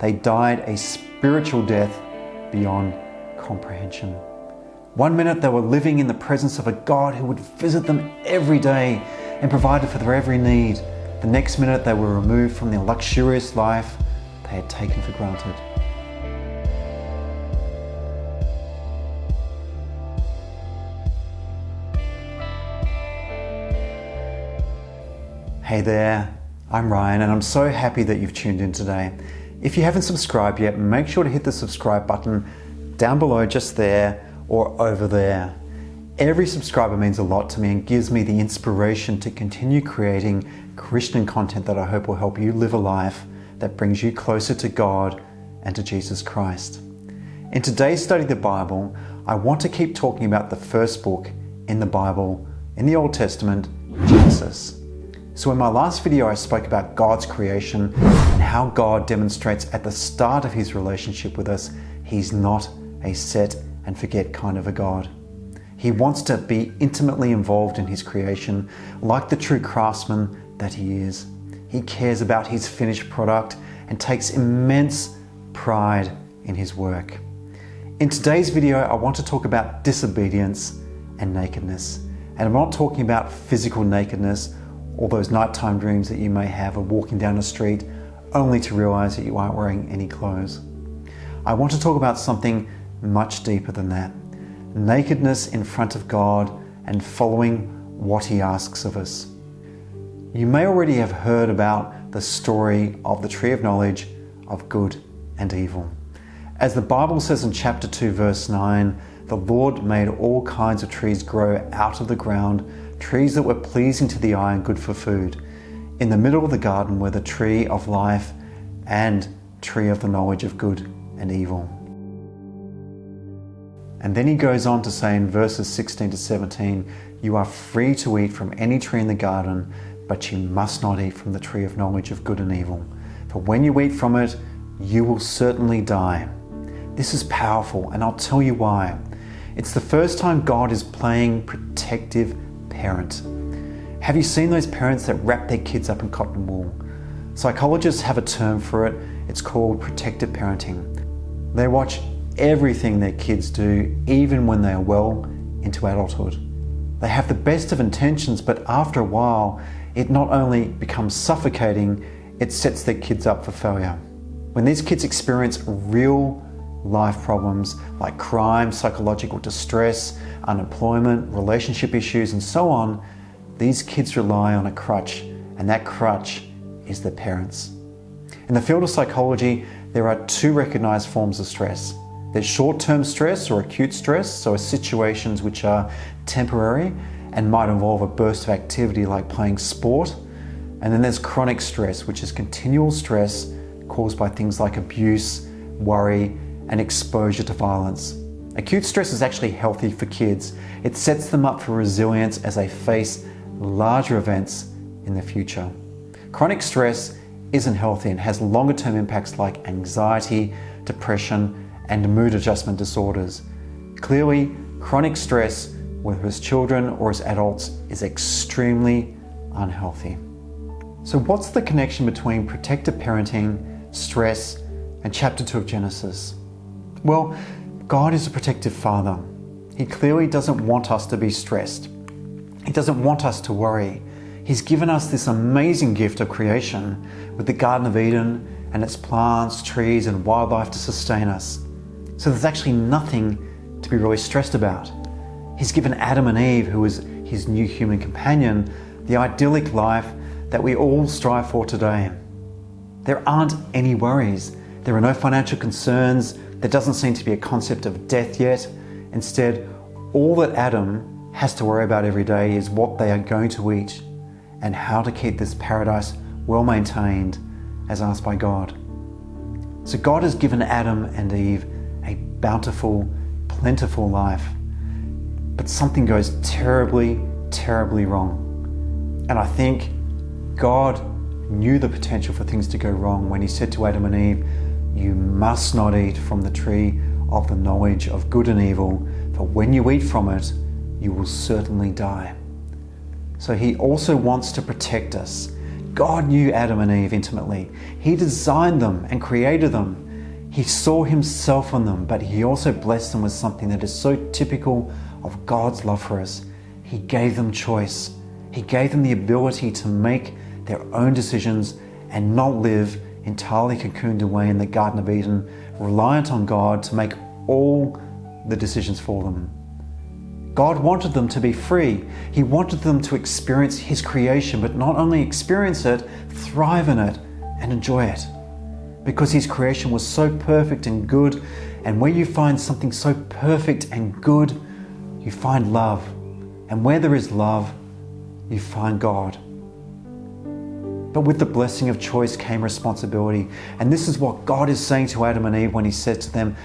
they died a spiritual death beyond comprehension. One minute they were living in the presence of a God who would visit them every day and provided for their every need. The next minute they were removed from the luxurious life they had taken for granted. Hey there, I'm Ryan and I'm so happy that you've tuned in today. If you haven't subscribed yet, make sure to hit the subscribe button down below, just there, or over there. Every subscriber means a lot to me and gives me the inspiration to continue creating Christian content that I hope will help you live a life that brings you closer to God and to Jesus Christ. In today's study of the Bible, I want to keep talking about the first book in the Bible, in the Old Testament, Genesis. So in my last video, I spoke about God's creation and how God demonstrates at the start of his relationship with us, he's not a set and forget kind of a God. He wants to be intimately involved in his creation, like the true craftsman that he is. He cares about his finished product and takes immense pride in his work. In today's video, I want to talk about disobedience and nakedness. And I'm not talking about physical nakedness or those nighttime dreams that you may have of walking down the street only to realize that you aren't wearing any clothes. I want to talk about something much deeper than that. Nakedness in front of God and following what he asks of us. You may already have heard about the story of the tree of knowledge of good and evil. As the Bible says in chapter 2 verse 9, the Lord made all kinds of trees grow out of the ground, trees that were pleasing to the eye and good for food. In the middle of the garden were the tree of life and tree of the knowledge of good and evil. And then he goes on to say in verses 16 to 17, you are free to eat from any tree in the garden, but you must not eat from the tree of knowledge of good and evil. For when you eat from it, you will certainly die. This is powerful, and I'll tell you why. It's the first time God is playing protective parent. Have you seen those parents that wrap their kids up in cotton wool? Psychologists have a term for it. It's called protective parenting. They watch everything their kids do, even when they are well into adulthood. They have the best of intentions, but after a while, it not only becomes suffocating, it sets their kids up for failure. When these kids experience real life problems like crime, psychological distress, unemployment, relationship issues, and so on, these kids rely on a crutch, and that crutch is their parents. In the field of psychology, there are two recognized forms of stress. There's short-term stress or acute stress, so situations which are temporary and might involve a burst of activity like playing sport. And then there's chronic stress, which is continual stress caused by things like abuse, worry, and exposure to violence. Acute stress is actually healthy for kids. It sets them up for resilience as they face larger events in the future. Chronic stress isn't healthy and has longer-term impacts like anxiety, depression, and mood adjustment disorders. Clearly, chronic stress, whether as children or as adults, is extremely unhealthy. So what's the connection between protective parenting, stress, and chapter 2 of Genesis? Well, God is a protective father. He clearly doesn't want us to be stressed. He doesn't want us to worry. He's given us this amazing gift of creation with the Garden of Eden and its plants, trees, and wildlife to sustain us. So there's actually nothing to be really stressed about. He's given Adam and Eve, who is his new human companion, the idyllic life that we all strive for today. There aren't any worries. There are no financial concerns. There doesn't seem to be a concept of death yet. Instead, all that Adam has to worry about every day is what they are going to eat and how to keep this paradise well maintained as asked by God. So God has given Adam and Eve a bountiful, plentiful life. But something goes terribly, terribly wrong. And I think God knew the potential for things to go wrong when he said to Adam and Eve, you must not eat from the tree of the knowledge of good and evil, for when you eat from it, you will certainly die. So he also wants to protect us, God knew Adam and Eve intimately. He designed them and created them. He saw himself in them, but he also blessed them with something that is so typical of God's love for us. He gave them choice. He gave them the ability to make their own decisions and not live entirely cocooned away in the Garden of Eden, reliant on God to make all the decisions for them. God wanted them to be free. He wanted them to experience His creation, but not only experience it, thrive in it and enjoy it. Because His creation was so perfect and good, and where you find something so perfect and good, you find love. And where there is love, you find God. But with the blessing of choice came responsibility. And this is what God is saying to Adam and Eve when He said to them,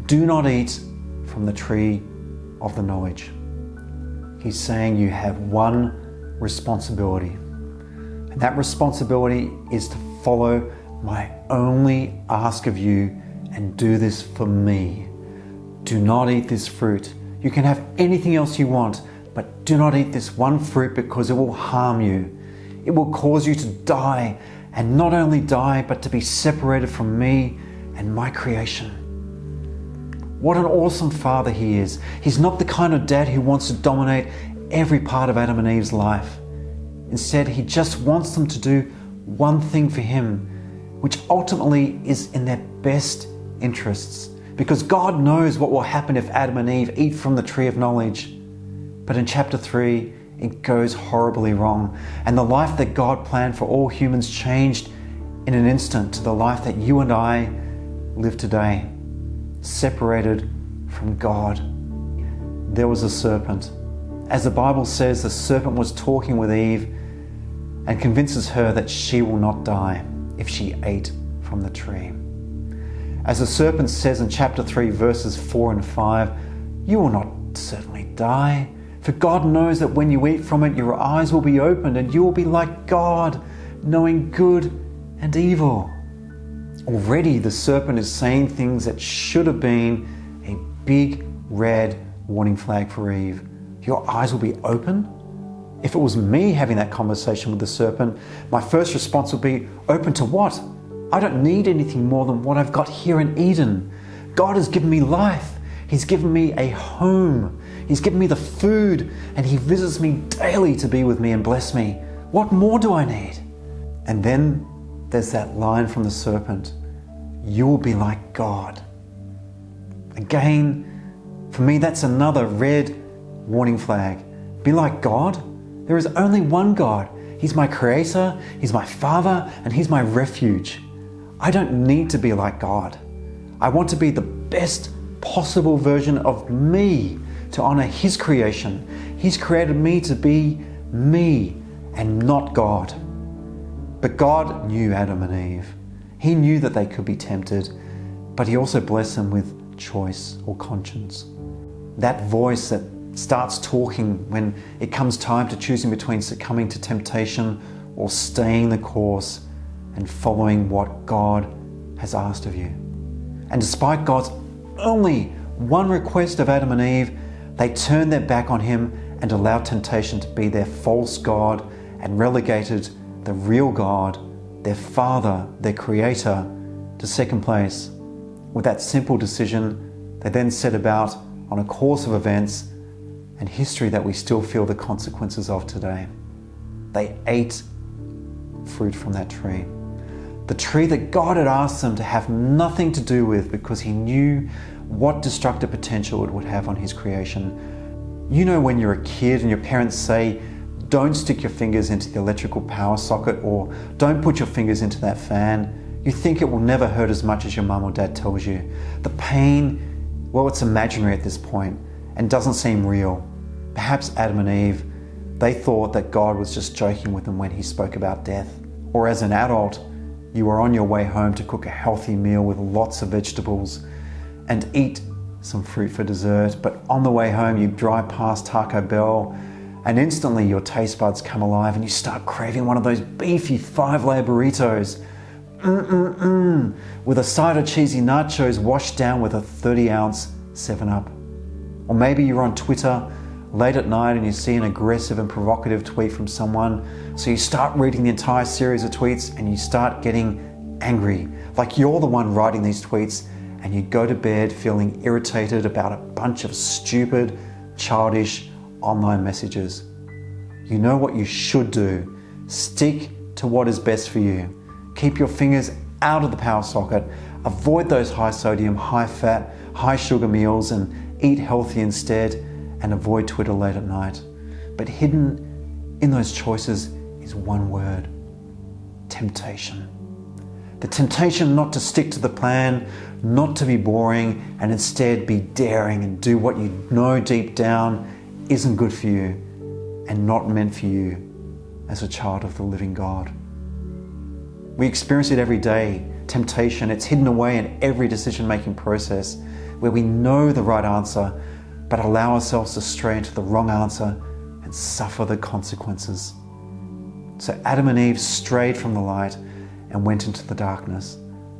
"Do not eat from the tree of the knowledge." He's saying you have one responsibility. And that responsibility is to follow my only ask of you and do this for me. Do not eat this fruit. You can have anything else you want, but do not eat this one fruit because it will harm you. It will cause you to die, and not only die, but to be separated from me and my creation. What an awesome Father He is. He's not the kind of dad who wants to dominate every part of Adam and Eve's life. Instead, He just wants them to do one thing for Him, which ultimately is in their best interests. Because God knows what will happen if Adam and Eve eat from the tree of knowledge. But in chapter 3, it goes horribly wrong. And the life that God planned for all humans changed in an instant to the life that you and I live today, separated from God. There was a serpent. As the Bible says, the serpent was talking with Eve and convinces her that she will not die if she ate from the tree. As the serpent says in chapter 3, verses 4 and 5, "You will not certainly die. For God knows that when you eat from it, your eyes will be opened and you will be like God, knowing good and evil." Already the serpent is saying things that should have been a big red warning flag for Eve. Your eyes will be open? If it was me having that conversation with the serpent, my first response would be, open to what? I don't need anything more than what I've got here in Eden. God has given me life. He's given me a home. He's given me the food, and He visits me daily to be with me and bless me. What more do I need? And then there's that line from the serpent, "You will be like God." Again, for me, that's another red warning flag. Be like God? There is only one God. He's my creator, He's my Father, and He's my refuge. I don't need to be like God. I want to be the best possible version of me to honor His creation. He's created me to be me and not God. But God knew Adam and Eve. He knew that they could be tempted, but He also blessed them with choice or conscience. That voice that starts talking when it comes time to choosing between succumbing to temptation or staying the course and following what God has asked of you. And despite God's only one request of Adam and Eve, they turned their back on Him and allowed temptation to be their false God and relegated the real God, their Father, their Creator, to second place. With that simple decision, they then set about on a course of events and history that we still feel the consequences of today. They ate fruit from that tree. The tree that God had asked them to have nothing to do with because He knew what destructive potential it would have on His creation. You know when you're a kid and your parents say, don't stick your fingers into the electrical power socket or don't put your fingers into that fan. You think it will never hurt as much as your mum or dad tells you. The pain, well, it's imaginary at this point and doesn't seem real. Perhaps Adam and Eve, they thought that God was just joking with them when He spoke about death. Or as an adult, you were on your way home to cook a healthy meal with lots of vegetables and eat some fruit for dessert, but on the way home you drive past Taco Bell and instantly your taste buds come alive and you start craving one of those beefy 5-layer burritos with a side of cheesy nachos washed down with a 30-ounce 7-Up. Or maybe you're on Twitter late at night and you see an aggressive and provocative tweet from someone. So you start reading the entire series of tweets and you start getting angry, like you're the one writing these tweets, and you go to bed feeling irritated about a bunch of stupid, childish online messages. You know what you should do. Stick to what is best for you. Keep your fingers out of the power socket. Avoid those high sodium, high fat, high sugar meals and eat healthy instead, and avoid Twitter late at night. But hidden in those choices is one word: temptation. The temptation not to stick to the plan, not to be boring, and instead be daring and do what you know deep down isn't good for you and not meant for you as a child of the living God. We experience it every day. Temptation, it's hidden away in every decision-making process where we know the right answer but allow ourselves to stray into the wrong answer and suffer the consequences. So Adam and Eve strayed from the light and went into the darkness,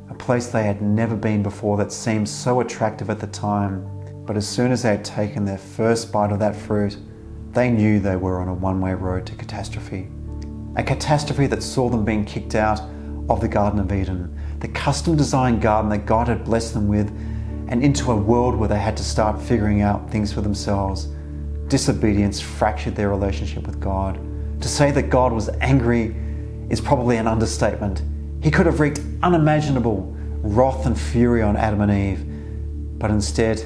a place they had never been before that seemed so attractive at the time. But as soon as they had taken their first bite of that fruit, they knew they were on a one-way road to catastrophe. A catastrophe that saw them being kicked out of the Garden of Eden, the custom-designed garden that God had blessed them with, and into a world where they had to start figuring out things for themselves. Disobedience fractured their relationship with God. To say that God was angry is probably an understatement. He could have wreaked unimaginable wrath and fury on Adam and Eve, but instead,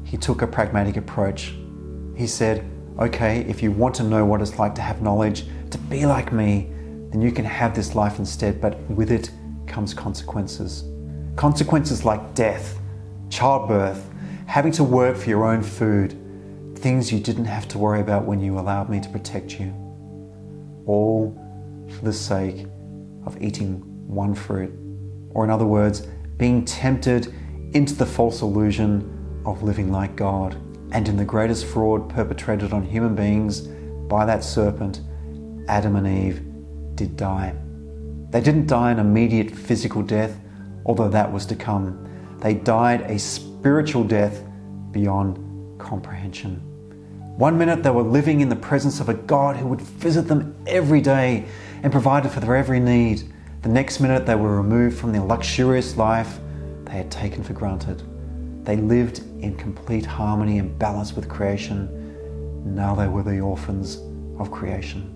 he took a pragmatic approach. He said, okay, if you want to know what it's like to have knowledge, to be like me, then you can have this life instead, but with it comes consequences. Consequences like death, childbirth, having to work for your own food, things you didn't have to worry about when you allowed me to protect you. All for the sake of eating one fruit. Or in other words, being tempted into the false illusion of living like God. And in the greatest fraud perpetrated on human beings by that serpent, Adam and Eve did die. They didn't die an immediate physical death, although that was to come. They died a spiritual death beyond comprehension. One minute they were living in the presence of a God who would visit them every day and provided for their every need. The next minute they were removed from the luxurious life they had taken for granted. They lived in complete harmony and balance with creation. Now they were the orphans of creation.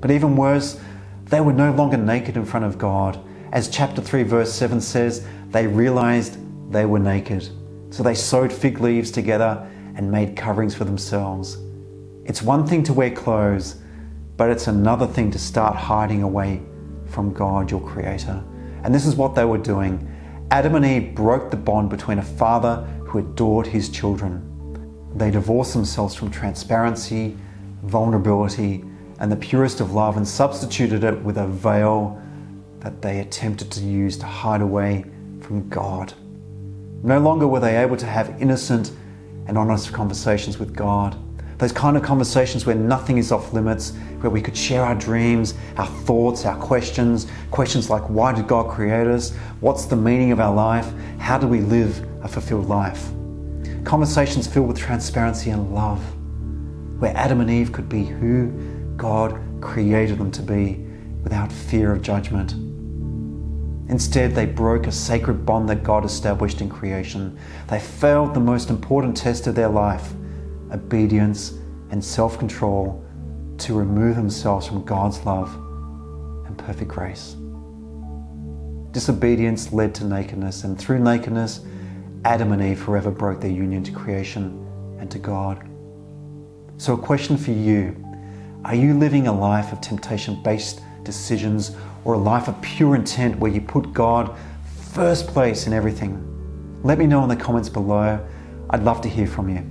But even worse, they were no longer naked in front of God. As chapter 3 verse 7 says, they realized they were naked. So they sewed fig leaves together and made coverings for themselves. It's one thing to wear clothes, but it's another thing to start hiding away from God, your Creator. And this is what they were doing. Adam and Eve broke the bond between a father who adored his children. They divorced themselves from transparency, vulnerability, and the purest of love and substituted it with a veil that they attempted to use to hide away from God. No longer were they able to have innocent and honest conversations with God. Those kind of conversations where nothing is off limits, where we could share our dreams, our thoughts, our questions like, why did God create us? What's the meaning of our life? How do we live a fulfilled life? Conversations filled with transparency and love, where Adam and Eve could be who God created them to be without fear of judgment. Instead, they broke a sacred bond that God established in creation. They failed the most important test of their life, obedience and self-control, to remove themselves from God's love and perfect grace. Disobedience led to nakedness, and through nakedness, Adam and Eve forever broke their union to creation and to God. So a question for you: are you living a life of temptation-based decisions, or a life of pure intent where you put God first place in everything? Let me know in the comments below. I'd love to hear from you.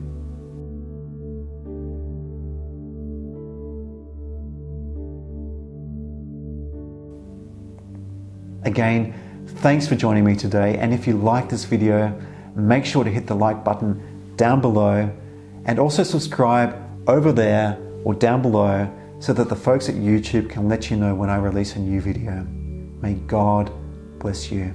Again, thanks for joining me today, and if you like this video, make sure to hit the like button down below, and also subscribe over there or down below so that the folks at YouTube can let you know when I release a new video. May God bless you.